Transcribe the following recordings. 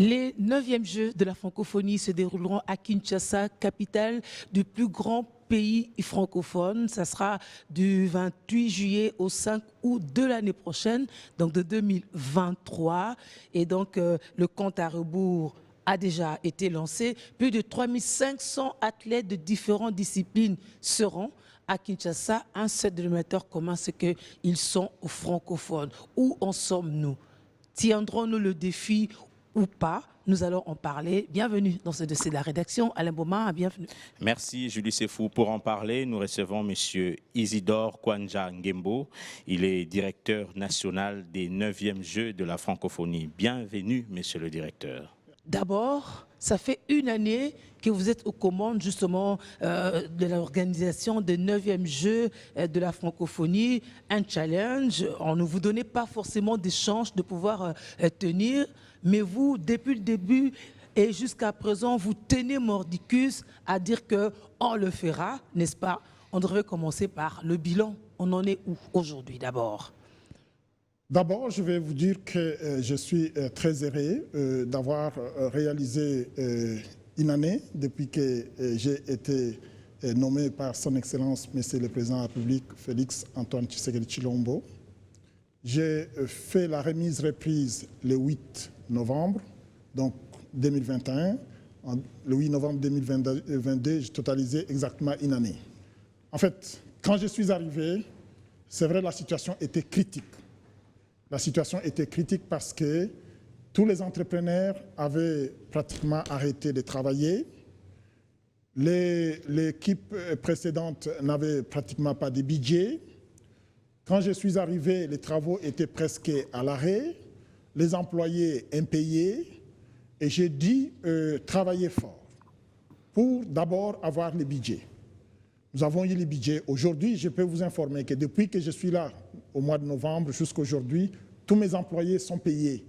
Les 9e Jeux de la francophonie se dérouleront à Kinshasa, capitale du plus grand pays francophone. Ça sera du 28 juillet au 5 août de l'année prochaine, donc de 2023. Et donc, le compte à rebours a déjà été lancé. Plus de 3500 athlètes de différentes disciplines seront à Kinshasa. Un seul dénominateur commun, c'est qu'ils sont francophones. Où en sommes-nous? Tiendrons-nous le défi ou pas? Nous allons en parler. Bienvenue dans ce dossier de la rédaction. Alain Boma, bienvenue. Merci Julie Sefou. Pour en parler, nous recevons M. Isidore Kwanja Ngembo. Il est directeur national des 9e Jeux de la francophonie. Bienvenue, monsieur le directeur. D'abord, ça fait une année que vous êtes aux commandes justement de l'organisation des 9e Jeux de la francophonie, un challenge. On ne vous donnait pas forcément des chances de pouvoir tenir, mais vous, depuis le début et jusqu'à présent, vous tenez mordicus à dire qu'on le fera, n'est-ce pas? On devrait commencer par le bilan. On en est où aujourd'hui d'abord? D'abord, je vais vous dire que je suis très heureux d'avoir réalisé une année depuis que j'ai été nommé par son Excellence, Monsieur le Président de la République, Félix Antoine Tshisekedi Tshilombo. J'ai fait la remise-reprise le 8 novembre, donc 2021. Le 8 novembre 2022, j'ai totalisé exactement une année. En fait, quand je suis arrivé, c'est vrai, la situation était critique. La situation était critique parce que tous les entrepreneurs avaient pratiquement arrêté de travailler. L'équipe précédente n'avait pratiquement pas de budget. Quand je suis arrivé, les travaux étaient presque à l'arrêt, les employés impayés, et j'ai dit travailler fort pour d'abord avoir le budget. Nous avons eu le budget. Aujourd'hui, je peux vous informer que depuis que je suis là, au mois de novembre jusqu'à aujourd'hui, tous mes employés sont payés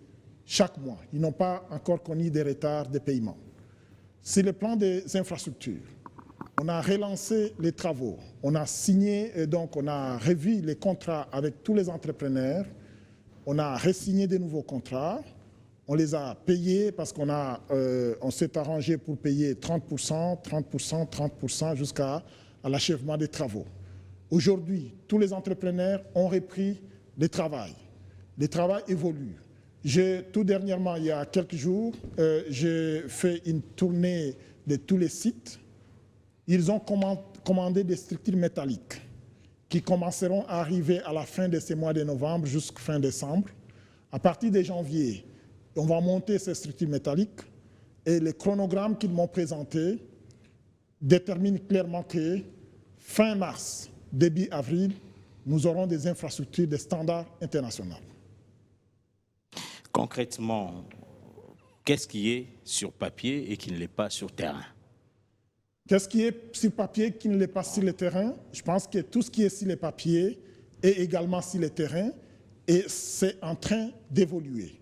chaque mois. Ils n'ont pas encore connu des retards de paiement. C'est le plan des infrastructures. On a relancé les travaux. On a signé, donc on a revu les contrats avec tous les entrepreneurs. On a re-signé de nouveaux contrats. On les a payés parce on s'est arrangé pour payer 30%, 30%, 30% jusqu'à l'achèvement des travaux. Aujourd'hui, tous les entrepreneurs ont repris le travail. Le travail évolue. Tout dernièrement, il y a quelques jours, j'ai fait une tournée de tous les sites. Ils ont commandé des structures métalliques qui commenceront à arriver à la fin de ce mois de novembre jusqu'à fin décembre. À partir de janvier, on va monter ces structures métalliques et le chronogramme qu'ils m'ont présenté détermine clairement que fin mars, début avril, nous aurons des infrastructures de standards internationaux. Concrètement, qu'est-ce qui est sur papier et qui ne l'est pas sur terrain? Qu'est-ce qui est sur papier qui ne l'est pas sur le terrain? Je pense que tout ce qui est sur le papier est également sur le terrain et c'est en train d'évoluer.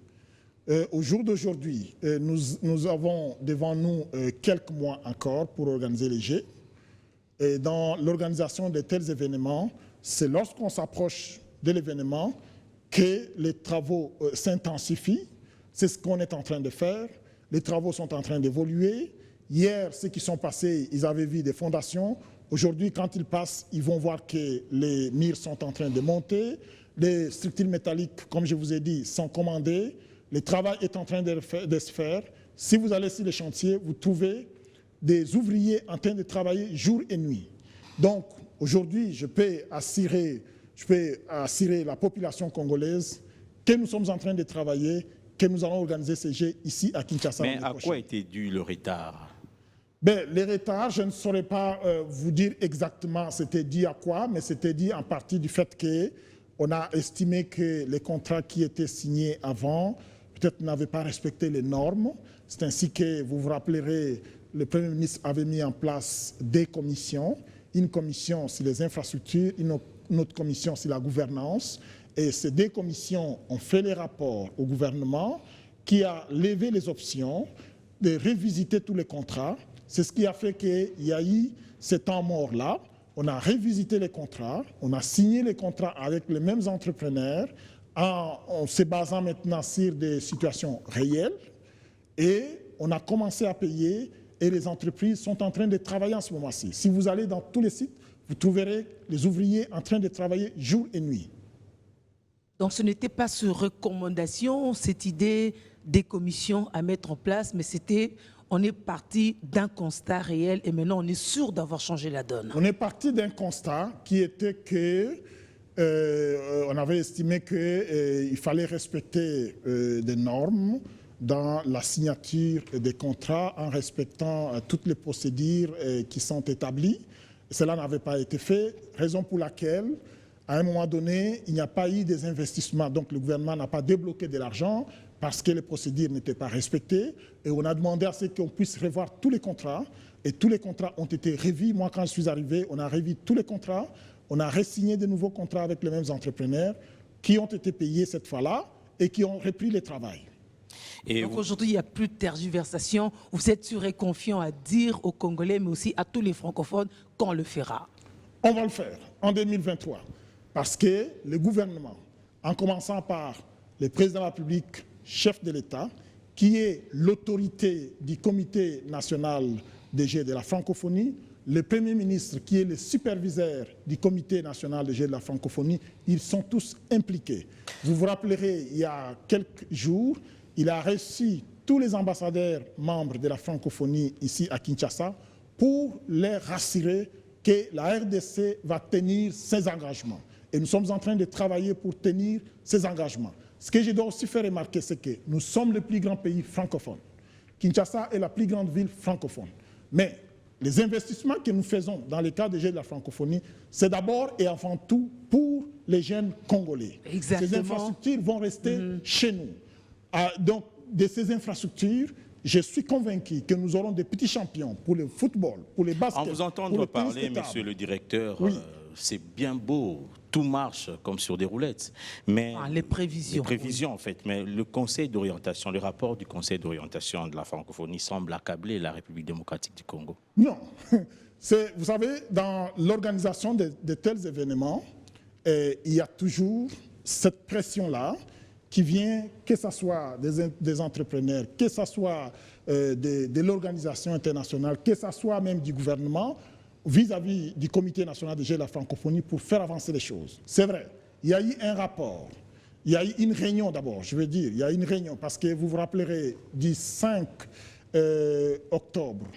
Au jour d'aujourd'hui, nous avons devant nous quelques mois encore pour organiser les Jeux. Et dans l'organisation de tels événements, c'est lorsqu'on s'approche de l'événement que les travaux s'intensifient. C'est ce qu'on est en train de faire. Les travaux sont en train d'évoluer. Hier, ceux qui sont passés, ils avaient vu des fondations. Aujourd'hui, quand ils passent, ils vont voir que les murs sont en train de monter. Les structures métalliques, comme je vous ai dit, sont commandées. Le travail est en train de se faire. Si vous allez sur les chantiers, vous trouvez des ouvriers en train de travailler jour et nuit. Donc, aujourd'hui, je peux assurer la population congolaise que nous sommes en train de travailler, que nous allons organiser ces Jeux ici à Kinshasa. Mais à quoi était dû le retard? Les retards, je ne saurais pas vous dire exactement c'était dû à quoi, mais c'était dû en partie du fait qu'on a estimé que les contrats qui étaient signés avant peut-être n'avaient pas respecté les normes. C'est ainsi que, vous vous rappellerez, le Premier ministre avait mis en place des commissions, une commission sur les infrastructures, une autre commission sur la gouvernance. Et ces deux commissions ont fait les rapports au gouvernement qui a levé les options de revisiter tous les contrats. C'est ce qui a fait qu'il y a eu ce temps mort-là. On a revisité les contrats, on a signé les contrats avec les mêmes entrepreneurs en se basant maintenant sur des situations réelles. Et on a commencé à payer et les entreprises sont en train de travailler en ce moment-ci. Si vous allez dans tous les sites, vous trouverez les ouvriers en train de travailler jour et nuit. Donc ce n'était pas sur recommandation, cette idée des commissions à mettre en place, mais c'était, on est parti d'un constat réel et maintenant on est sûr d'avoir changé la donne. On est parti d'un constat qui était que on avait estimé qu'il fallait respecter des normes dans la signature des contrats en respectant toutes les procédures qui sont établies. Cela n'avait pas été fait, raison pour laquelle, à un moment donné, il n'y a pas eu des investissements. Donc le gouvernement n'a pas débloqué de l'argent parce que les procédures n'étaient pas respectées. Et on a demandé à ce qu'on puisse revoir tous les contrats. Et tous les contrats ont été revus. Moi, quand je suis arrivé, on a revu tous les contrats. On a re-signé de nouveaux contrats avec les mêmes entrepreneurs qui ont été payés cette fois-là et qui ont repris le travail. Et donc aujourd'hui, il n'y a plus de tergiversation. Vous êtes sûr et confiant à dire aux Congolais, mais aussi à tous les francophones, qu'on le fera. On va le faire en 2023. Parce que le gouvernement, en commençant par le président de la République, chef de l'État, qui est l'autorité du Comité national des Jeux de la francophonie, le Premier ministre, qui est le superviseur du Comité national des Jeux de la francophonie, ils sont tous impliqués. Vous vous rappellerez, il y a quelques jours, il a reçu tous les ambassadeurs membres de la francophonie ici à Kinshasa pour les rassurer que la RDC va tenir ses engagements. Et nous sommes en train de travailler pour tenir ces engagements. Ce que je dois aussi faire remarquer, c'est que nous sommes le plus grand pays francophone. Kinshasa est la plus grande ville francophone. Mais les investissements que nous faisons dans le cadre des Jeux de la francophonie, c'est d'abord et avant tout pour les jeunes Congolais. Exactement. Ces infrastructures vont rester chez nous. Donc, de ces infrastructures, je suis convaincu que nous aurons des petits champions pour le football, pour les baskets. en vous entendant parler, monsieur le directeur, oui. C'est bien beau, tout marche comme sur des roulettes. Mais les prévisions. Les prévisions, en fait. Mais le Conseil d'orientation, le rapport du Conseil d'orientation de la francophonie semble accabler la République démocratique du Congo. Non. Vous savez, dans l'organisation de tels événements, il y a toujours cette pression-là qui vient, que ce soit des entrepreneurs, que ce soit de l'organisation internationale, que ce soit même du gouvernement, vis-à-vis du Comité national des Jeux de la francophonie pour faire avancer les choses. C'est vrai, il y a eu un rapport, il y a eu une réunion d'abord, je veux dire, il y a eu une réunion parce que vous vous rappellerez du 5 octobre,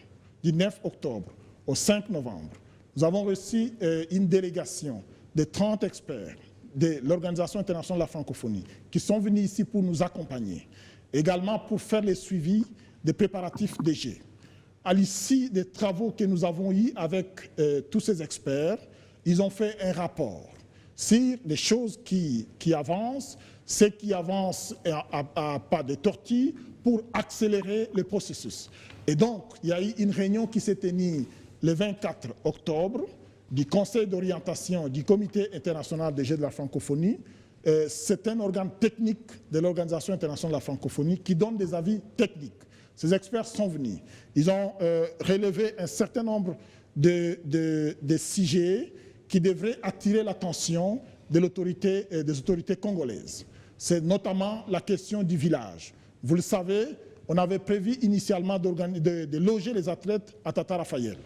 du 9 octobre au 5 novembre, nous avons reçu une délégation de 30 experts de l'Organisation internationale de la francophonie qui sont venus ici pour nous accompagner, également pour faire le suivi des préparatifs des Jeux. À l'issue des travaux que nous avons eus avec tous ces experts, ils ont fait un rapport sur les choses qui avancent, ce qui avance à pas de tortue pour accélérer le processus. Et donc, il y a eu une réunion qui s'est tenue le 24 octobre du Conseil d'orientation du Comité international des Jeux de la francophonie. C'est un organe technique de l'Organisation internationale de la francophonie qui donne des avis techniques. Ces experts sont venus. Ils ont relevé un certain nombre de sujets qui devraient attirer l'attention des autorités congolaises. C'est notamment la question du village. Vous le savez, on avait prévu initialement de loger les athlètes à Tata Raphaël.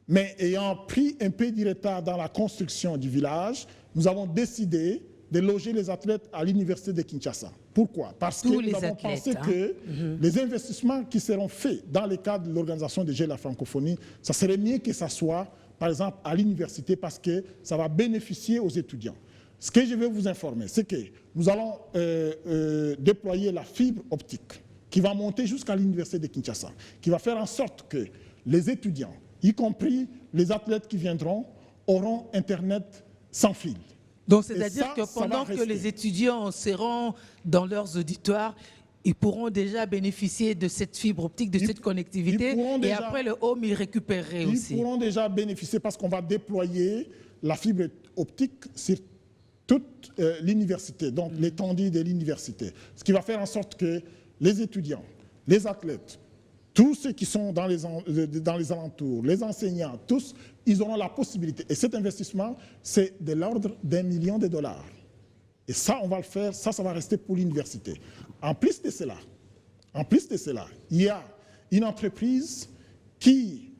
Mais ayant pris un peu du retard dans la construction du village, nous avons décidé de loger les athlètes à l'université de Kinshasa. Pourquoi? Parce que nous avons pensé que les investissements qui seront faits dans le cadre de l'organisation des Jeux de la francophonie, ça serait mieux que ça soit, par exemple, à l'université parce que ça va bénéficier aux étudiants. Ce que je veux vous informer, c'est que nous allons déployer la fibre optique qui va monter jusqu'à l'université de Kinshasa, qui va faire en sorte que les étudiants, y compris les athlètes qui viendront, auront Internet sans fil. Donc, c'est-à-dire que pendant que les étudiants seront dans leurs auditoires, ils pourront déjà bénéficier de cette fibre optique, de cette connectivité, et après le home, ils récupéreraient aussi. Ils pourront déjà bénéficier parce qu'on va déployer la fibre optique sur toute l'université, donc l'étendue de l'université. Ce qui va faire en sorte que les étudiants, les athlètes, tous ceux qui sont dans les alentours, les enseignants, tous, ils auront la possibilité. Et cet investissement, c'est de l'ordre d'1 million de dollars. Et ça, on va le faire, ça va rester pour l'université. En plus de cela, En plus de cela, il y a une entreprise qui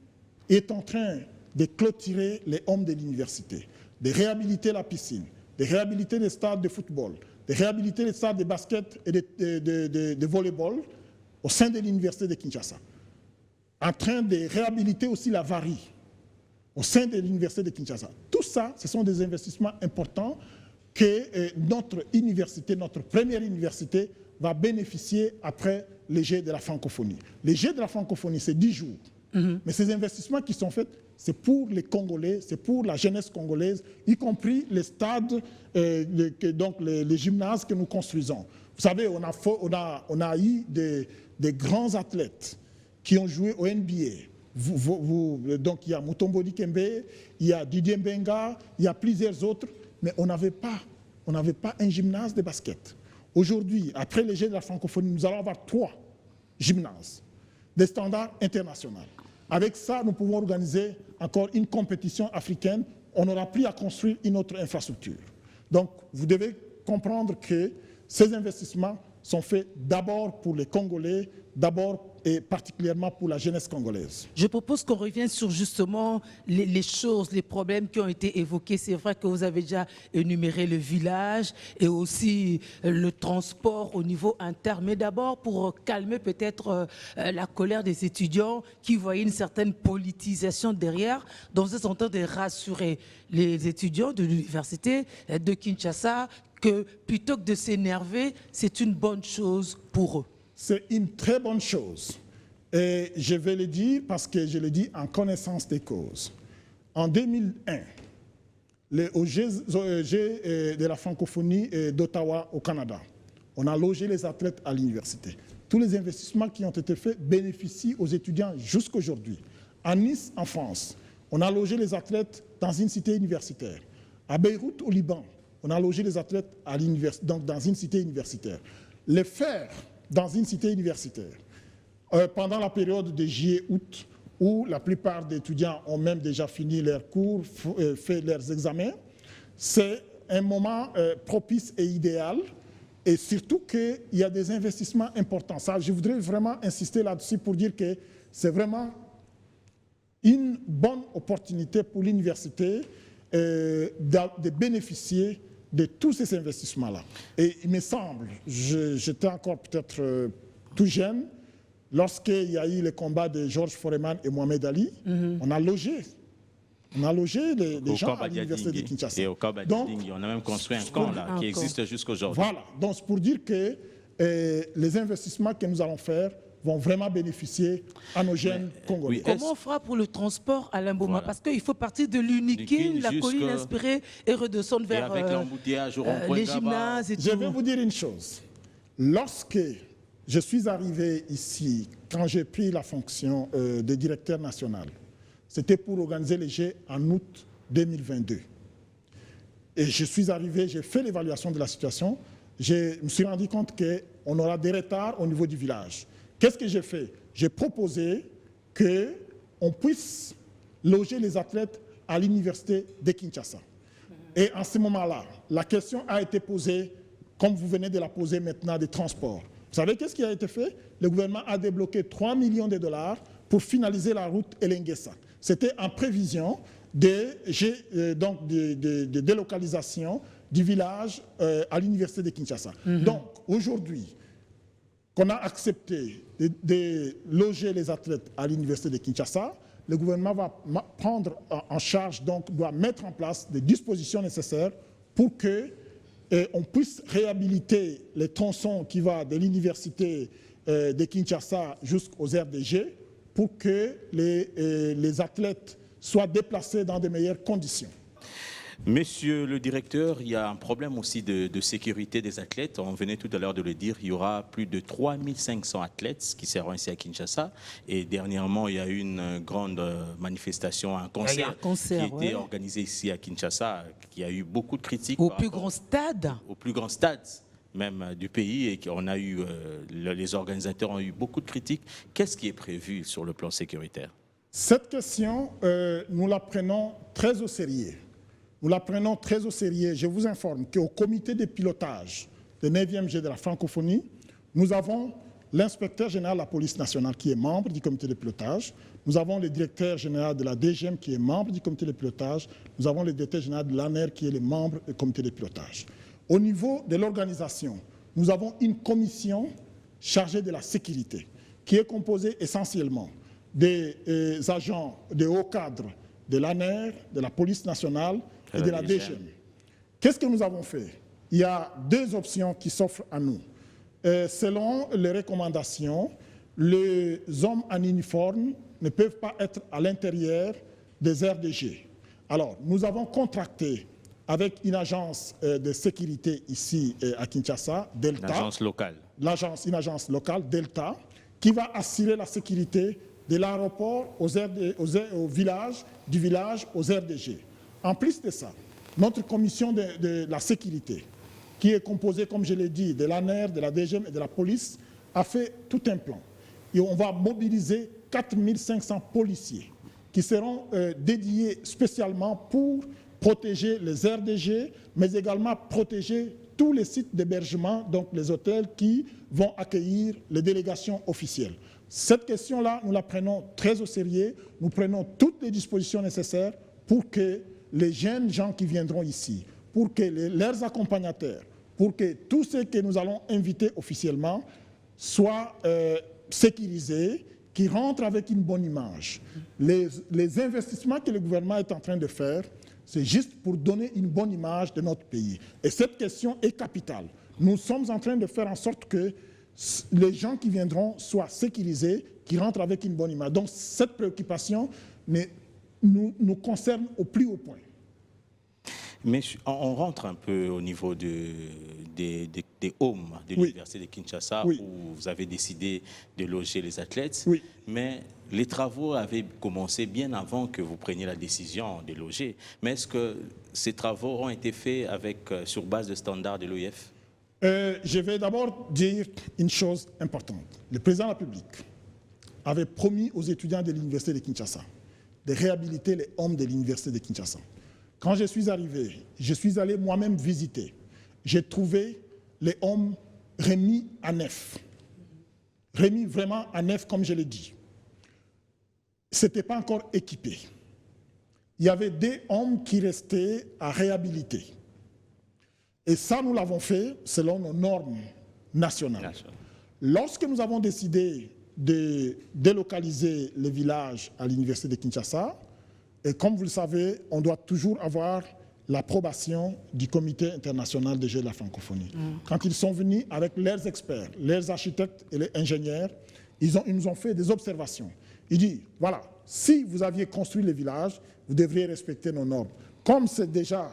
est en train de clôturer les hommes de l'université, de réhabiliter la piscine, de réhabiliter les stades de football, de réhabiliter les stades de basket et de volleyball au sein de l'université de Kinshasa. En train de réhabiliter aussi la varie au sein de l'université de Kinshasa. Tout ça, ce sont des investissements importants que notre université, notre première université, va bénéficier après les Jeux de la francophonie. Les Jeux de la francophonie, c'est 10 jours. Mais ces investissements qui sont faits, c'est pour les Congolais, c'est pour la jeunesse congolaise, y compris les stades, donc les gymnases que nous construisons. Vous savez, on a eu des grands athlètes qui ont joué au NBA. Donc il y a Mutombo Dikembe, il y a Didier Mbenga, il y a plusieurs autres, mais on n'avait pas un gymnase de basket. Aujourd'hui, après les Jeux de la francophonie, nous allons avoir 3 gymnases de standards internationaux. Avec ça, nous pouvons organiser encore une compétition africaine. On n'aura plus à construire une autre infrastructure. Donc, vous devez comprendre que ces investissements sont faits d'abord pour les Congolais, d'abord et particulièrement pour la jeunesse congolaise. Je propose qu'on revienne sur justement les choses, les problèmes qui ont été évoqués. C'est vrai que vous avez déjà énuméré le village et aussi le transport au niveau interne. Mais d'abord, pour calmer peut-être la colère des étudiants qui voyaient une certaine politisation derrière, dans ce sens de rassurer les étudiants de l'université de Kinshasa que plutôt que de s'énerver, c'est une bonne chose pour eux. C'est une très bonne chose. Et je vais le dire parce que je le dis en connaissance des causes. En 2001, au Jeux de la francophonie d'Ottawa au Canada, on a logé les athlètes à l'université. Tous les investissements qui ont été faits bénéficient aux étudiants jusqu'à aujourd'hui. À Nice, en France, on a logé les athlètes dans une cité universitaire. À Beyrouth, au Liban, on a logé les athlètes donc dans une cité universitaire. Les faire dans une cité universitaire, pendant la période de juillet-août, où la plupart des étudiants ont même déjà fini leurs cours, fait leurs examens, c'est un moment propice et idéal, et surtout qu'il y a des investissements importants. Ça, je voudrais vraiment insister là-dessus pour dire que c'est vraiment une bonne opportunité pour l'université de bénéficier de tous ces investissements-là. Et il me semble, j'étais encore peut-être tout jeune, lorsqu'il y a eu le combat de Georges Foreman et Mohamed Ali, on a logé les gens à l'université de Kinshasa. Et au Kabading, on a même construit un camp là, qui existe jusqu'aujourd'hui. Voilà, donc c'est pour dire que les investissements que nous allons faire vont vraiment bénéficier à nos jeunes Congolais. Oui, comment on fera pour le transport à Limboma? Voilà. Parce qu'il faut partir de l'Unikin, la colline inspirée, et redescendre vers les gymnases et tout. Je vais vous dire une chose. Lorsque je suis arrivé ici, quand j'ai pris la fonction de directeur national, c'était pour organiser les Jeux en août 2022. Et je suis arrivé, j'ai fait l'évaluation de la situation, je me suis rendu compte qu'on aura des retards au niveau du village. Qu'est-ce que j'ai fait? J'ai proposé qu'on puisse loger les athlètes à l'université de Kinshasa. Et en ce moment-là, la question a été posée, comme vous venez de la poser maintenant, des transports. Vous savez qu'est-ce qui a été fait? Le gouvernement a débloqué 3 millions de dollars pour finaliser la route Elengessa. C'était en prévision de délocalisation du village à l'université de Kinshasa. Donc, aujourd'hui, qu'on a accepté de loger les athlètes à l'université de Kinshasa, le gouvernement va prendre en charge, donc doit mettre en place des dispositions nécessaires pour qu'on puisse réhabiliter les tronçons qui vont de l'université de Kinshasa jusqu'aux aires des Jeux pour que les athlètes soient déplacés dans de meilleures conditions. Monsieur le directeur, il y a un problème aussi de sécurité des athlètes. On venait tout à l'heure de le dire, il y aura plus de 3500 athlètes qui seront ici à Kinshasa. Et dernièrement, il y a eu une grande manifestation, un concert qui a été organisé ici à Kinshasa, qui a eu beaucoup de critiques. Au plus grand stade. Au plus grand stade même du pays. Et on a eu, les organisateurs ont eu beaucoup de critiques. Qu'est-ce qui est prévu sur le plan sécuritaire? Cette question, nous la prenons très au sérieux. Nous la prenons très au sérieux. Je vous informe qu'au comité de pilotage des 9e Jeux de la francophonie, nous avons l'inspecteur général de la police nationale qui est membre du comité de pilotage, nous avons le directeur général de la DGM qui est membre du comité de pilotage, nous avons le directeur général de l'ANER qui est le membre du comité de pilotage. Au niveau de l'organisation, nous avons une commission chargée de la sécurité qui est composée essentiellement des agents de haut cadre de l'ANER, de la police nationale et de la DGM. Qu'est-ce que nous avons fait? Il y a deux options qui s'offrent à nous. Selon les recommandations, les hommes en uniforme ne peuvent pas être à l'intérieur des RDG. Alors, nous avons contracté avec une agence de sécurité ici à Kinshasa, Delta. L'agence locale. Une agence locale, Delta, qui va assurer la sécurité de l'aéroport au village, du village aux RDG. En plus de ça, notre commission de la sécurité, qui est composée, comme je l'ai dit, de l'ANER, de la DGM et de la police, a fait tout un plan. Et on va mobiliser 4500 policiers qui seront dédiés spécialement pour protéger les RDG, mais également protéger tous les sites d'hébergement, donc les hôtels qui vont accueillir les délégations officielles. Cette question-là, nous la prenons très au sérieux. Nous prenons toutes les dispositions nécessaires pour que les jeunes gens qui viendront ici, pour que leurs accompagnateurs, pour que tous ceux que nous allons inviter officiellement soient sécurisés, qui rentrent avec une bonne image. Les investissements que le gouvernement est en train de faire, c'est juste pour donner une bonne image de notre pays. Et cette question est capitale. Nous sommes en train de faire en sorte que les gens qui viendront soient sécurisés, qui rentrent avec une bonne image. Donc cette préoccupation nous concerne au plus haut point. Mais on rentre un peu au niveau des homes de l'Université de Kinshasa, où vous avez décidé de loger les athlètes. Oui. Mais les travaux avaient commencé bien avant que vous preniez la décision de loger. Mais est-ce que ces travaux ont été faits sur base de standards de l'OIF? Je vais d'abord dire une chose importante. Le président de la République avait promis aux étudiants de l'Université de Kinshasa de réhabiliter les hommes de l'Université de Kinshasa. Quand je suis arrivé, je suis allé moi-même visiter. J'ai trouvé les hommes remis à neuf. Remis vraiment à neuf, comme je l'ai dit. Ce n'était pas encore équipé. Il y avait des hommes qui restaient à réhabiliter. Et ça, nous l'avons fait selon nos normes nationales. Lorsque nous avons décidé de délocaliser les villages à l'Université de Kinshasa, et comme vous le savez, on doit toujours avoir l'approbation du Comité international des Jeux de la francophonie. Quand ils sont venus avec leurs experts, leurs architectes et les ingénieurs, ils nous ont fait des observations. Ils disent, voilà, si vous aviez construit les villages, vous devriez respecter nos normes. Comme c'est déjà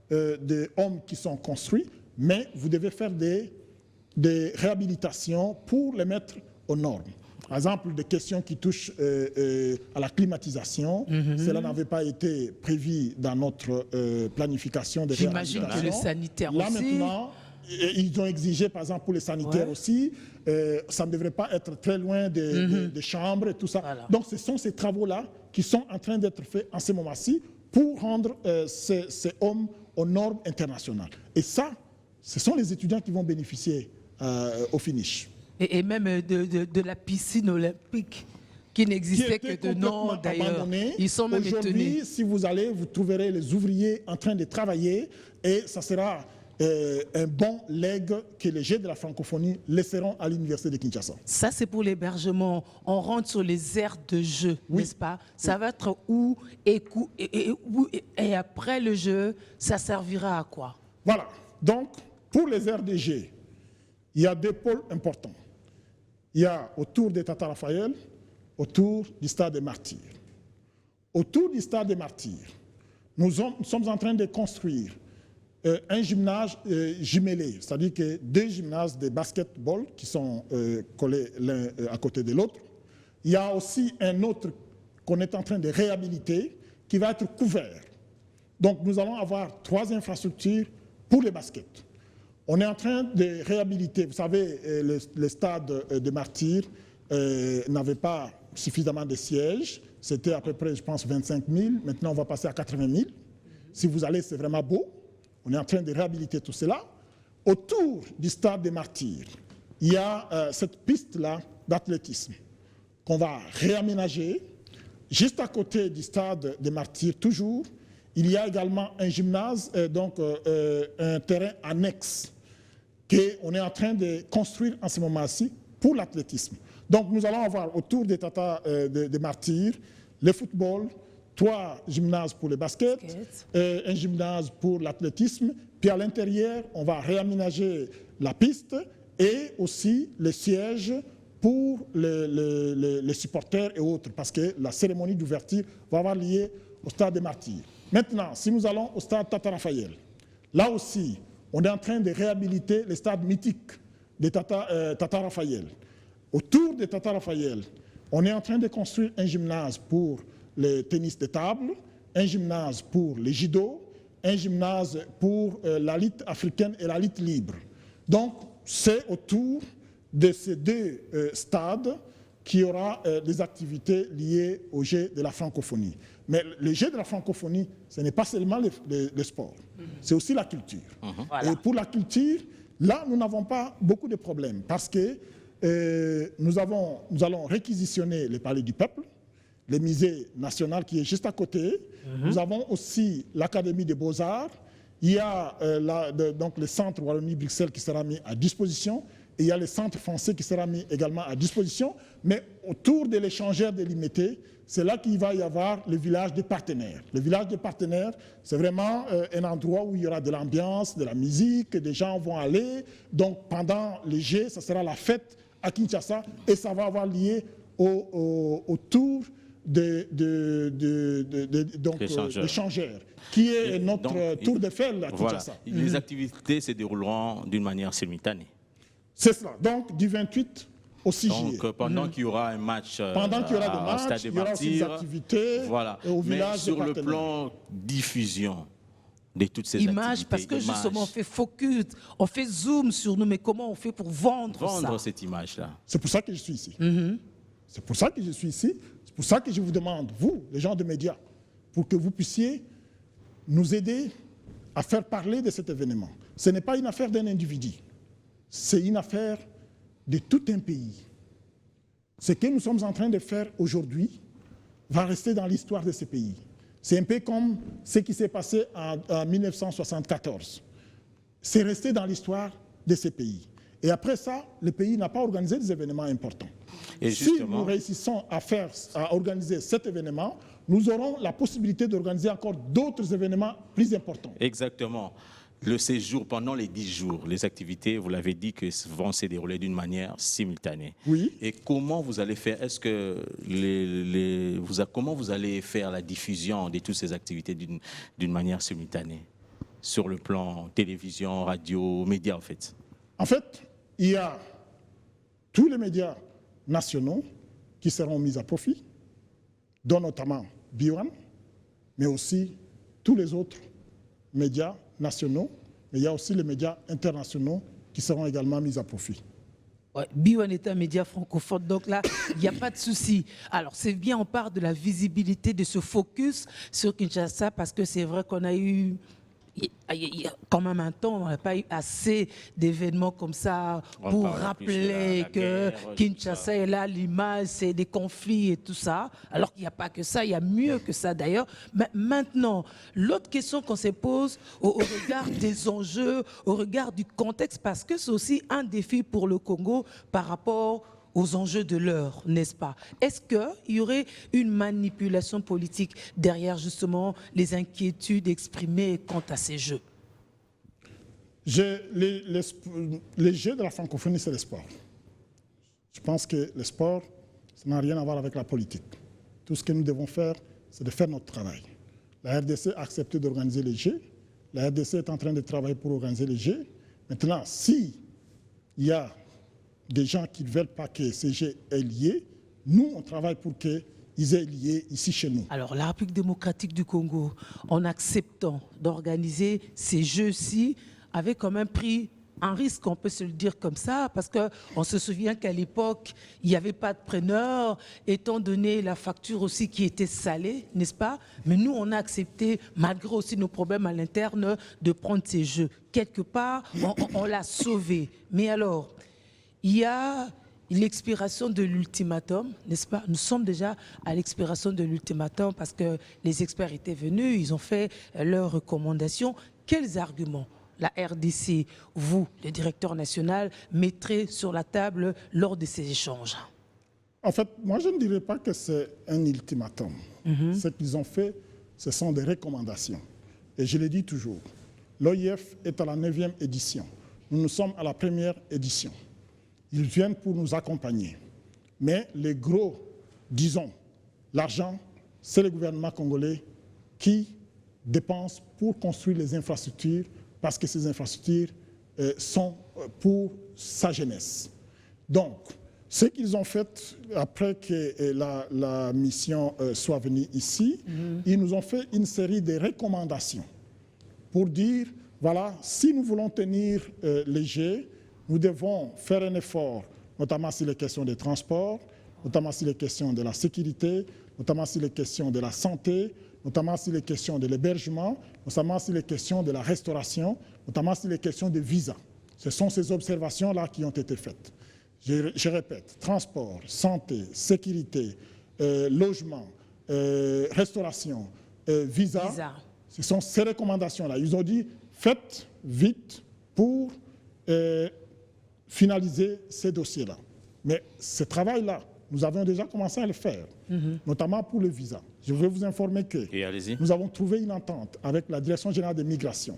des hommes qui sont construits, mais vous devez faire des réhabilitations pour les mettre aux normes. Par exemple, des questions qui touchent à la climatisation, cela n'avait pas été prévu dans notre planification de réhabilitation. J'imagine que le sanitaire là, aussi. Maintenant, ils ont exigé, par exemple, pour les sanitaires aussi, ça ne devrait pas être très loin des chambres et tout ça. Voilà. Donc, ce sont ces travaux-là qui sont en train d'être faits en ce moment-ci pour rendre ces hommes aux normes internationales. Et ça, ce sont les étudiants qui vont bénéficier au finish. Et même de la piscine olympique qui n'existait que de nom d'ailleurs. Ils sont même étonnés. Aujourd'hui, si vous allez, vous trouverez les ouvriers en train de travailler et ça sera un bon legs que les Jeux de la francophonie laisseront à l'Université de Kinshasa. Ça, c'est pour l'hébergement. On rentre sur les aires de jeu, n'est-ce pas? Ça va être où et après le jeu, ça servira à quoi? Voilà. Donc, pour les aires de jeu, il y a deux pôles importants. Il y a autour de Tata Raphaël, autour du stade des Martyrs. Autour du stade des Martyrs, nous sommes en train de construire un gymnase jumelé, c'est-à-dire que deux gymnases de basketball qui sont collés l'un à côté de l'autre. Il y a aussi un autre qu'on est en train de réhabiliter qui va être couvert. Donc nous allons avoir 3 infrastructures pour les baskets. On est en train de réhabiliter, vous savez, le stade de Martyrs n'avait pas suffisamment de sièges, c'était à peu près, je pense, 25 000, maintenant on va passer à 80 000. Si vous allez, c'est vraiment beau. On est en train de réhabiliter tout cela. Autour du stade des Martyrs, il y a cette piste-là d'athlétisme qu'on va réaménager. Juste à côté du stade des Martyrs, toujours, il y a également un gymnase, un terrain annexe qu'on est en train de construire en ce moment-ci pour l'athlétisme. Donc nous allons avoir autour des des Martyrs le football, 3 gymnases pour le basket, un gymnase pour l'athlétisme, puis à l'intérieur, on va réaménager la piste et aussi les sièges pour les supporters et autres, parce que la cérémonie d'ouverture va avoir lieu au stade des Martyrs. Maintenant, si nous allons au stade Tata Raphaël, là aussi, on est en train de réhabiliter les stades mythiques de Tata Raphaël. Autour de Tata Raphaël, on est en train de construire un gymnase pour le tennis de table, un gymnase pour les judo, un gymnase pour la lutte africaine et la lutte libre. Donc, c'est autour de ces 2 stades qu'il y aura des activités liées au jeu de la francophonie. Mais le jeu de la francophonie, ce n'est pas seulement le sport, c'est aussi la culture. Voilà. Et pour la culture, là, nous n'avons pas beaucoup de problèmes parce que nous allons réquisitionner le Palais du Peuple, le musée national qui est juste à côté. Nous avons aussi l'Académie des Beaux-Arts. Il y a donc le centre Wallonie-Bruxelles qui sera mis à disposition. Et il y a le centre français qui sera mis également à disposition. Mais autour de l'échangeur délimité, c'est là qu'il va y avoir le village des partenaires. Le village des partenaires, c'est vraiment un endroit où il y aura de l'ambiance, de la musique, des gens vont aller. Donc pendant les Jeux, ça sera la fête à Kinshasa et ça va avoir lieu autour l'échangeur, qui est notre tour d'Eiffel à Kinshasa. Voilà. Les activités se dérouleront d'une manière simultanée. C'est cela. Donc, du 28 au 6 juillet. Donc, pendant qu'il y aura un match pendant qu'il y aura des matchs, Stade des il y aura aussi des Martyrs, activités voilà. au village sur des le partenaires. plan diffusion de toutes ces Images, activités. parce que justement, on fait focus, on fait zoom sur nous, mais comment on fait pour vendre ça? cette image-là. C'est pour ça que je suis ici. C'est pour ça que je suis ici. C'est pour ça que je vous demande, vous, les gens de médias, pour que vous puissiez nous aider à faire parler de cet événement. Ce n'est pas une affaire d'un individu. C'est une affaire de tout un pays. Ce que nous sommes en train de faire aujourd'hui va rester dans l'histoire de ce pays. C'est un peu comme ce qui s'est passé en 1974. C'est resté dans l'histoire de ce pays. Et après ça, le pays n'a pas organisé des événements importants. Et si justement, nous réussissons à organiser cet événement, nous aurons la possibilité d'organiser encore d'autres événements plus importants. exactement. Le séjour, pendant les 10 jours, les activités, vous l'avez dit, que vont se dérouler d'une manière simultanée. Oui. Et comment vous allez faire? Est-ce que comment vous allez faire la diffusion de toutes ces activités d'une manière simultanée sur le plan télévision, radio, médias en fait? En fait, il y a tous les médias nationaux qui seront mis à profit, dont notamment B1, mais aussi tous les autres médias nationaux, mais il y a aussi les médias internationaux qui seront également mis à profit. Ouais, B1 est un média francophone, donc là, il n'y a pas de souci. Alors, c'est bien, on parle de la visibilité, de ce focus sur Kinshasa, parce que c'est vrai qu'on a eu... Il y a quand même un temps, on n'a pas eu assez d'événements comme ça pour rappeler que Kinshasa est là, l'image, c'est des conflits et tout ça. Alors qu'il n'y a pas que ça, il y a mieux que ça d'ailleurs. Mais maintenant, l'autre question qu'on se pose au regard des enjeux, au regard du contexte, parce que c'est aussi un défi pour le Congo par rapport aux enjeux de l'heure, n'est-ce pas? Est-ce qu'il y aurait une manipulation politique derrière justement les inquiétudes exprimées quant à ces jeux? Les jeux de la francophonie, c'est le sport. Je pense que le sport, ça n'a rien à voir avec la politique. Tout ce que nous devons faire, c'est de faire notre travail. La RDC a accepté d'organiser les jeux. La RDC est en train de travailler pour organiser les jeux. Maintenant, s'il y a des gens qui ne veulent pas que ces jeux aient lieu, nous, on travaille pour qu'ils aient lieu ici chez nous. Alors, la République démocratique du Congo, en acceptant d'organiser ces jeux-ci, avait quand même pris un risque, on peut se le dire comme ça, parce qu'on se souvient qu'à l'époque, il n'y avait pas de preneur, étant donné la facture aussi qui était salée, n'est-ce pas? Mais nous, on a accepté, malgré aussi nos problèmes à l'interne, de prendre ces jeux. Quelque part, on l'a sauvé. Mais alors, il y a l'expiration de l'ultimatum, n'est-ce pas? Nous sommes déjà à l'expiration de l'ultimatum parce que les experts étaient venus, ils ont fait leurs recommandations. Quels arguments la RDC, vous, le directeur national, mettrez sur la table lors de ces échanges? En fait, moi, je ne dirais pas que c'est un ultimatum. Ce qu'ils ont fait, ce sont des recommandations. Et je le dis toujours, l'OIF est à la 9e édition. Nous sommes à la 1re édition. Ils viennent pour nous accompagner. Mais les gros, disons, l'argent, c'est le gouvernement congolais qui dépense pour construire les infrastructures parce que ces infrastructures sont pour sa jeunesse. Donc, ce qu'ils ont fait après que la mission soit venue ici, ils nous ont fait une série de recommandations pour dire, voilà, si nous voulons tenir léger, nous devons faire un effort, notamment sur les questions des transports, notamment sur les questions de la sécurité, notamment sur les questions de la santé, notamment sur les questions de l'hébergement, notamment sur les questions de la restauration, notamment sur les questions de visa. Ce sont ces observations-là qui ont été faites. Je répète, transport, santé, sécurité, logement, restauration, visa, ce sont ces recommandations-là. Ils ont dit, faites vite pour finaliser ces dossiers-là. Mais ce travail-là, nous avons déjà commencé à le faire, notamment pour le visa. Je veux vous informer que nous avons trouvé une entente avec la Direction générale des migrations.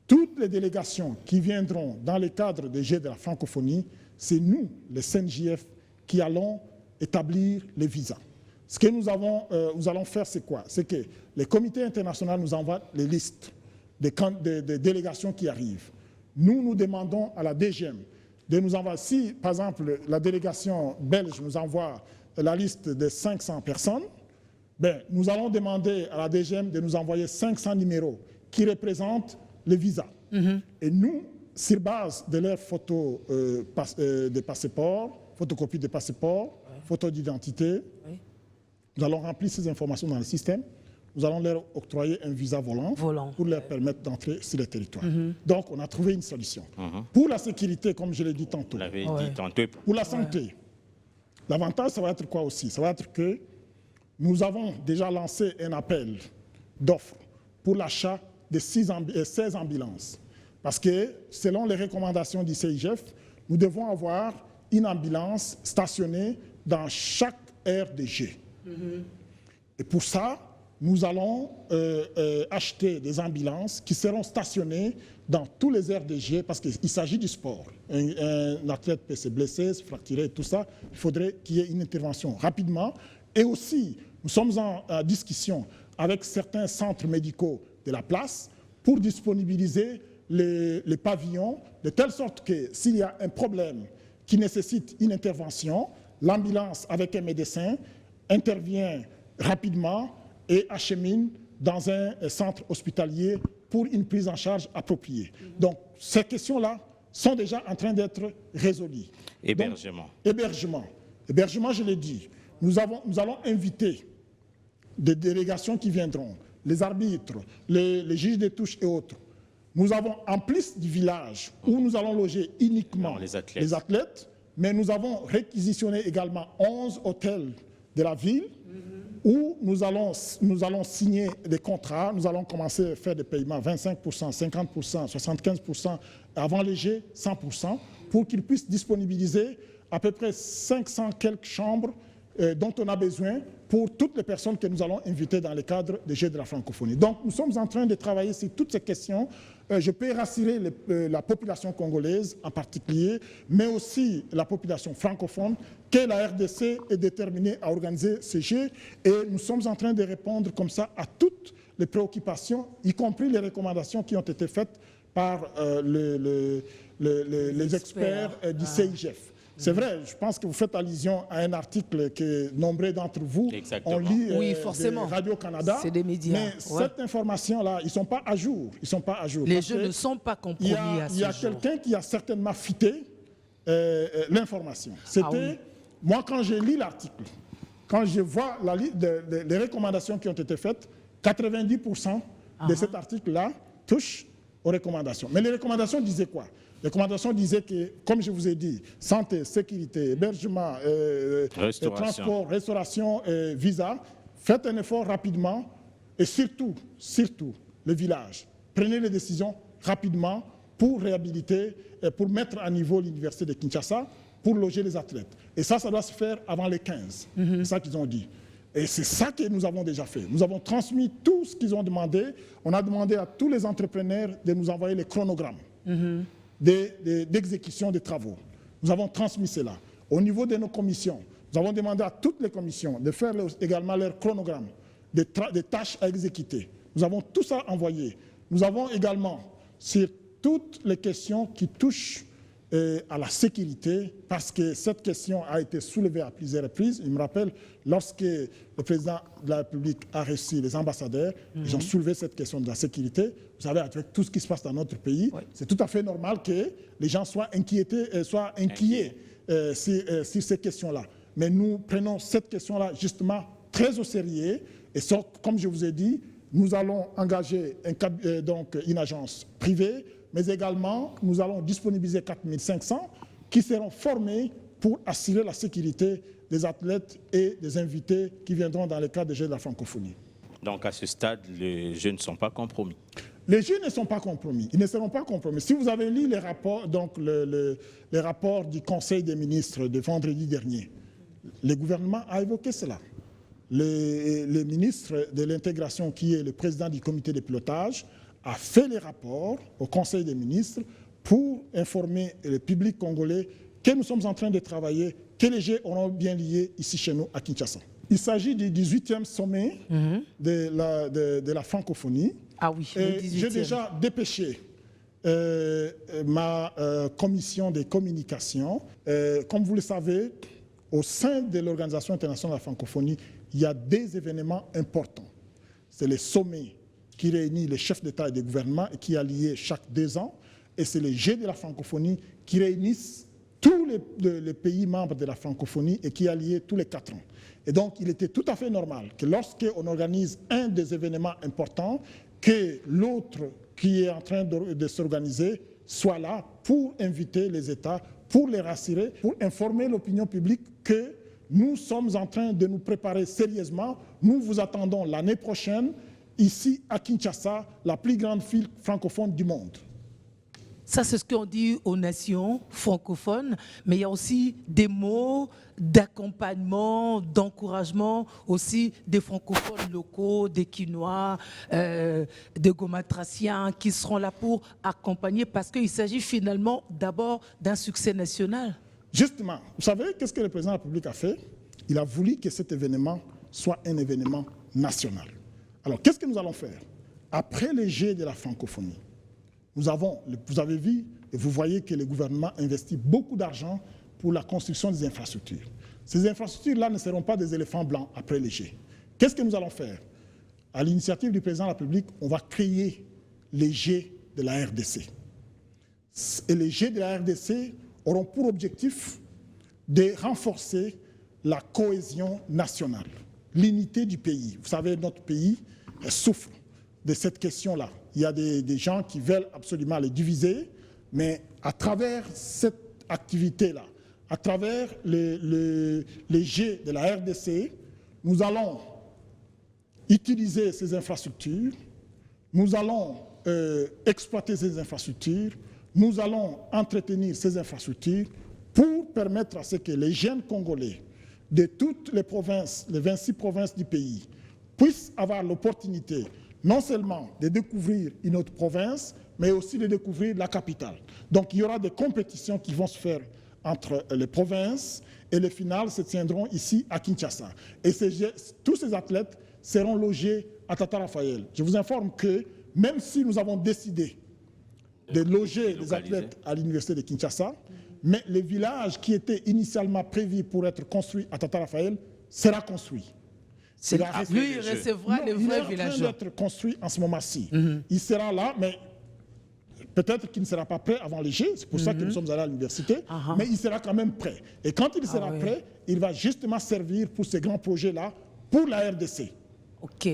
Toutes les délégations qui viendront dans le cadre des Jeux de la francophonie, c'est nous, les CNJF, qui allons établir les visas. Ce que nous allons faire, c'est quoi? C'est que les comités internationaux nous envoient les listes des délégations qui arrivent. Nous demandons à la DGM de nous envoyer, si par exemple la délégation belge nous envoie la liste de 500 personnes, ben, nous allons demander à la DGM de nous envoyer 500 numéros qui représentent le visa. Et nous, sur base de leurs photos de passeport, photocopie de passeport, photos d'identité, nous allons remplir ces informations dans le système. Nous allons leur octroyer un visa volant. Pour leur permettre d'entrer sur le territoire. Donc, on a trouvé une solution. Pour la sécurité, comme je l'ai dit tantôt, pour la santé, l'avantage, ça va être quoi aussi? Ça va être que nous avons déjà lancé un appel d'offres pour l'achat de 16 ambulances. Parce que, selon les recommandations du CIGF, nous devons avoir une ambulance stationnée dans chaque aire de G. Et pour ça, nous allons acheter des ambulances qui seront stationnées dans tous les aires de G, parce qu'il s'agit du sport. Un athlète peut se blesser, se fracturer, tout ça. Il faudrait qu'il y ait une intervention rapidement. Et aussi, nous sommes en discussion avec certains centres médicaux de la place pour disponibiliser les pavillons, de telle sorte que s'il y a un problème qui nécessite une intervention, l'ambulance avec un médecin intervient rapidement et achemine dans un centre hospitalier pour une prise en charge appropriée. Donc, ces questions-là sont déjà en train d'être résolues. Hébergement. Donc, hébergement, je l'ai dit. Nous allons inviter des délégations qui viendront, les arbitres, les juges de touche et autres. Nous avons, en plus du village où nous allons loger uniquement les athlètes, mais nous avons réquisitionné également 11 hôtels de la ville où nous allons signer des contrats, nous allons commencer à faire des paiements 25%, 50%, 75%, avant léger 100%, pour qu'ils puissent disponibiliser à peu près 500 quelques chambres dont on a besoin pour toutes les personnes que nous allons inviter dans le cadre des Jeux de la francophonie. Donc nous sommes en train de travailler sur toutes ces questions. Je peux rassurer la population congolaise en particulier, mais aussi la population francophone, que la RDC est déterminée à organiser ces Jeux et nous sommes en train de répondre comme ça à toutes les préoccupations, y compris les recommandations qui ont été faites par les experts du CIGF. C'est vrai, je pense que vous faites allusion à un article que nombreux d'entre vous ont lu de Radio-Canada. C'est des médias. Mais cette information-là, ils ne sont pas à jour. Ils sont pas à jour. Les jeux ne sont pas compromis à ce jour. Il y a quelqu'un qui a certainement fuité l'information. C'était, moi quand j'ai lu l'article, quand je vois les recommandations qui ont été faites, 90% de cet article-là touche aux recommandations. Mais les recommandations disaient quoi? Les recommandations disaient que, comme je vous ai dit, santé, sécurité, hébergement, transport, restauration, visa, faites un effort rapidement et surtout, le village. Prenez les décisions rapidement pour réhabiliter, pour mettre à niveau l'université de Kinshasa, pour loger les athlètes. Et ça doit se faire avant les 15. C'est ça qu'ils ont dit. Et c'est ça que nous avons déjà fait. Nous avons transmis tout ce qu'ils ont demandé. On a demandé à tous les entrepreneurs de nous envoyer les chronogrammes d'exécution des travaux. Nous avons transmis cela. Au niveau de nos commissions, nous avons demandé à toutes les commissions de faire également leur chronogramme des tâches à exécuter. Nous avons tout ça envoyé. Nous avons également, sur toutes les questions qui touchent à la sécurité, parce que cette question a été soulevée à plusieurs reprises. Il me rappelle, lorsque le président de la République a reçu les ambassadeurs, ils ont soulevé cette question de la sécurité. Vous savez, avec tout ce qui se passe dans notre pays, c'est tout à fait normal que les gens soient inquiets sur ces questions-là. Mais nous prenons cette question-là justement très au sérieux. Et comme je vous ai dit, nous allons engager une agence privée, mais également, nous allons disponibiliser 4500 qui seront formés pour assurer la sécurité des athlètes et des invités qui viendront dans le cadre des Jeux de la francophonie. Donc, à ce stade, les Jeux ne sont pas compromis. Les Jeux ne sont pas compromis. Ils ne seront pas compromis. Si vous avez lu les rapports, les rapports du Conseil des ministres de vendredi dernier, le gouvernement a évoqué cela. Le ministre de l'intégration, qui est le président du comité de pilotage, a fait les rapports au Conseil des ministres pour informer le public congolais que nous sommes en train de travailler, que les Jeux auront bien lié ici chez nous à Kinshasa. Il s'agit du 18e sommet de la francophonie. Ah oui, le 18e. J'ai déjà dépêché ma commission de communication. Comme vous le savez, au sein de l'Organisation internationale de la francophonie, il y a des événements importants. C'est le sommet qui réunit les chefs d'État et de gouvernement et qui a lié chaque 2 ans. Et c'est les Jeux de la francophonie qui réunissent tous les pays membres de la francophonie et qui a lié tous les 4 ans. Et donc, il était tout à fait normal que lorsqu'on organise un des événements importants, que l'autre qui est en train de s'organiser soit là pour inviter les États, pour les rassurer, pour informer l'opinion publique que nous sommes en train de nous préparer sérieusement. Nous vous attendons l'année prochaine, ici à Kinshasa, la plus grande ville francophone du monde. Ça, c'est ce qu'on dit aux nations francophones, mais il y a aussi des mots d'accompagnement, d'encouragement aussi des francophones locaux, des Quinois, des Gomatraciens qui seront là pour accompagner, parce qu'il s'agit finalement d'abord d'un succès national. Justement, vous savez, qu'est-ce que le président de la République a fait? Il a voulu que cet événement soit un événement national. Alors, qu'est-ce que nous allons faire? Après les Jeux de la francophonie, vous avez vu et vous voyez que le gouvernement investit beaucoup d'argent pour la construction des infrastructures. Ces infrastructures-là ne seront pas des éléphants blancs après les Jeux. Qu'est-ce que nous allons faire? À l'initiative du président de la République, on va créer les Jeux de la RDC. Et les Jeux de la RDC auront pour objectif de renforcer la cohésion nationale, l'unité du pays. Vous savez, notre pays souffre de cette question-là. Il y a des gens qui veulent absolument les diviser, mais à travers cette activité-là, à travers les Jeux de la RDC, nous allons utiliser ces infrastructures, nous allons exploiter ces infrastructures, nous allons entretenir ces infrastructures pour permettre à ce que les jeunes Congolais de toutes les provinces, les 26 provinces du pays, puissent avoir l'opportunité non seulement de découvrir une autre province, mais aussi de découvrir la capitale. Donc il y aura des compétitions qui vont se faire entre les provinces et les finales se tiendront ici à Kinshasa. Et tous ces athlètes seront logés à Tata Raphaël. Je vous informe que même si nous avons décidé de loger les athlètes à l'université de Kinshasa, mais le village qui était initialement prévu pour être construit à Tata Raphaël sera construit. Lui, il recevra les vrais villageois. Il est en train d'être construit en ce moment-ci. Il sera là, mais peut-être qu'il ne sera pas prêt avant les Jeux. C'est pour ça que nous sommes allés à l'université. Mais il sera quand même prêt. Et quand il sera prêt, il va justement servir pour ces grands projets-là, pour la RDC. OK.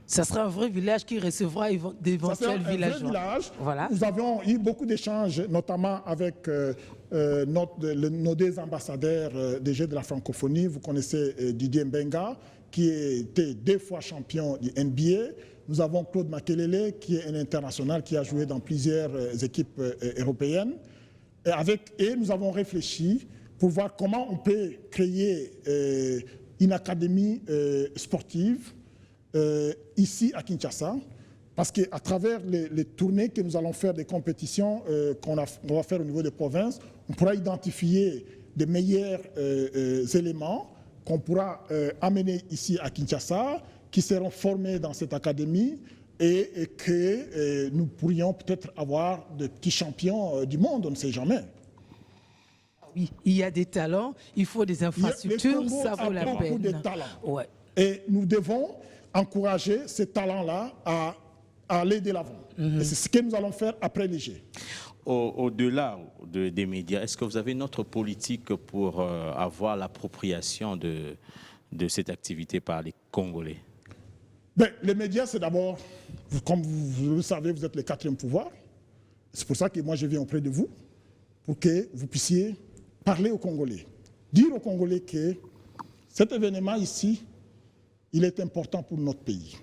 Ça sera un vrai village qui recevra Ça sera d'éventuels un vrai villageois. village. Voilà. Nous avions eu beaucoup d'échanges, notamment avec nos deux ambassadeurs des Jeux de la francophonie. Vous connaissez Didier Mbenga, qui était 2 fois champion du NBA. Nous avons Claude Makelele, qui est un international qui a joué dans plusieurs équipes européennes. Et nous avons réfléchi pour voir comment on peut créer une académie sportive ici à Kinshasa, parce qu'à travers les tournées que nous allons faire, des compétitions qu'on va faire au niveau des provinces, on pourra identifier des meilleurs éléments qu'on pourra amener ici à Kinshasa, qui seront formés dans cette académie et que nous pourrions peut-être avoir de petits champions du monde, on ne sait jamais. Oui, il y a des talents, il faut des infrastructures, Le Congo ça vaut la a beaucoup peine. de talents. Ouais. Et nous devons encourager ces talents-là à aller de l'avant. Et c'est ce que nous allons faire après les Jeux. Au-delà des médias, est-ce que vous avez une autre politique pour avoir l'appropriation de cette activité par les Congolais? Ben, les médias, c'est d'abord, comme vous le savez, vous êtes le 4e pouvoir. C'est pour ça que moi, je viens auprès de vous, pour que vous puissiez parler aux Congolais. Dire aux Congolais que cet événement ici, il est important pour notre pays.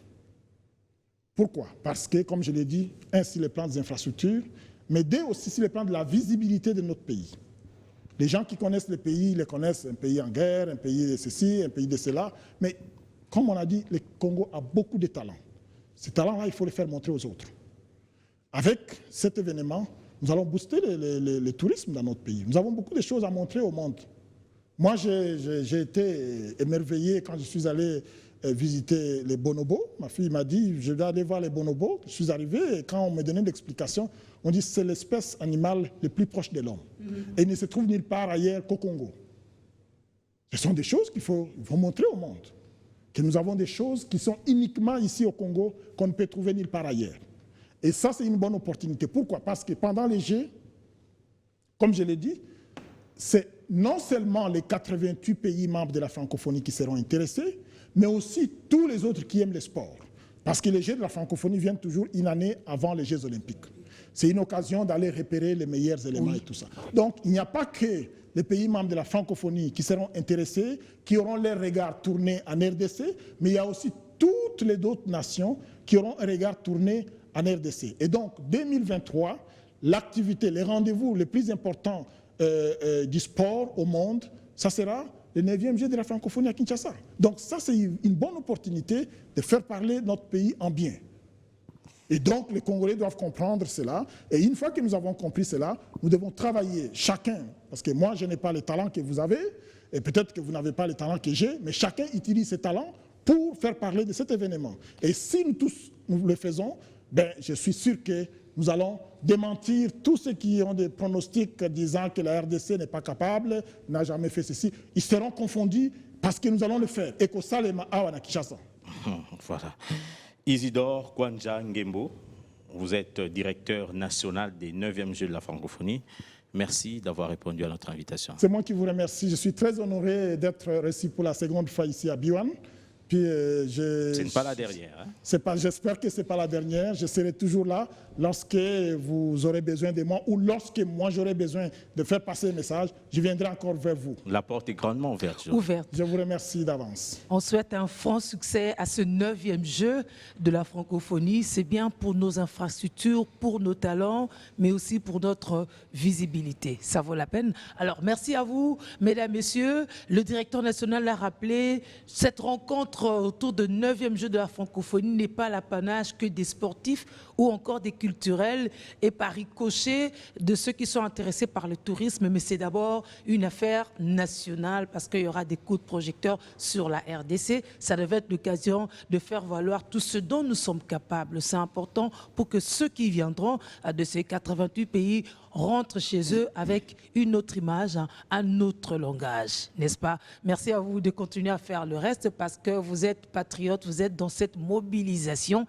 Pourquoi? Parce que, comme je l'ai dit, ainsi les plans des infrastructures, mais deux aussi sur le plan de la visibilité de notre pays. Les gens qui connaissent le pays, ils le connaissent, un pays en guerre, un pays de ceci, un pays de cela, mais comme on a dit, le Congo a beaucoup de talents. Ces talents-là, il faut les faire montrer aux autres. Avec cet événement, nous allons booster le tourisme dans notre pays. Nous avons beaucoup de choses à montrer au monde. Moi, j'ai été émerveillé quand je suis allé visiter les bonobos. Ma fille m'a dit, je vais aller voir les bonobos. Je suis arrivé et quand on me donnait l'explication, on dit que c'est l'espèce animale le plus proche de l'homme. Et il ne se trouve nulle part ailleurs qu'au Congo. Ce sont des choses qu'il faut montrer au monde. Que nous avons des choses qui sont uniquement ici au Congo, qu'on ne peut trouver nulle part ailleurs. Et ça, c'est une bonne opportunité. Pourquoi? Parce que pendant les Jeux, comme je l'ai dit, c'est non seulement les 88 pays membres de la francophonie qui seront intéressés, mais aussi tous les autres qui aiment le sport. Parce que les Jeux de la francophonie viennent toujours une année avant les Jeux olympiques. C'est une occasion d'aller repérer les meilleurs éléments et tout ça. Donc, il n'y a pas que les pays membres de la francophonie qui seront intéressés, qui auront leur regard tourné en RDC, mais il y a aussi toutes les autres nations qui auront un regard tourné en RDC. Et donc, 2023, l'activité, les rendez-vous les plus importants du sport au monde, ça sera le 9e Jeu de la francophonie à Kinshasa. Donc ça, c'est une bonne opportunité de faire parler notre pays en bien. Et donc, les Congolais doivent comprendre cela. Et une fois que nous avons compris cela, nous devons travailler chacun. Parce que moi, je n'ai pas les talents que vous avez, et peut-être que vous n'avez pas les talents que j'ai, mais chacun utilise ses talents pour faire parler de cet événement. Et si nous tous nous le faisons, ben, je suis sûr que nous allons démentir tous ceux qui ont des pronostics disant que la RDC n'est pas capable, n'a jamais fait ceci. Ils seront confondus parce que nous allons le faire. Et que ça, les Awana Kinshasa. Voilà. Isidore Kwanja Ngembo, vous êtes directeur national des 9e Jeux de la francophonie. Merci d'avoir répondu à notre invitation. C'est moi qui vous remercie. Je suis très honoré d'être reçu pour la seconde fois ici à Biwan. Ce n'est pas la dernière. Hein? J'espère que ce n'est pas la dernière. Je serai toujours là lorsque vous aurez besoin de moi ou lorsque moi j'aurai besoin de faire passer un message. Je viendrai encore vers vous. La porte est grandement ouverte. Je vous remercie d'avance. On souhaite un franc succès à ce 9e jeu de la francophonie. C'est bien pour nos infrastructures, pour nos talents, mais aussi pour notre visibilité. Ça vaut la peine. Alors, merci à vous, mesdames, messieurs. Le directeur national l'a rappelé, cette rencontre autour de 9e jeu de la francophonie n'est pas l'apanage que des sportifs ou encore des culturels et par ricochet de ceux qui sont intéressés par le tourisme, mais c'est d'abord une affaire nationale parce qu'il y aura des coups de projecteur sur la RDC. Ça devait être l'occasion de faire valoir tout ce dont nous sommes capables. C'est important pour que ceux qui viendront de ces 88 pays rentrent chez eux avec une autre image, un autre langage, n'est-ce pas? Merci à vous de continuer à faire le reste parce que vous êtes patriotes, vous êtes dans cette mobilisation.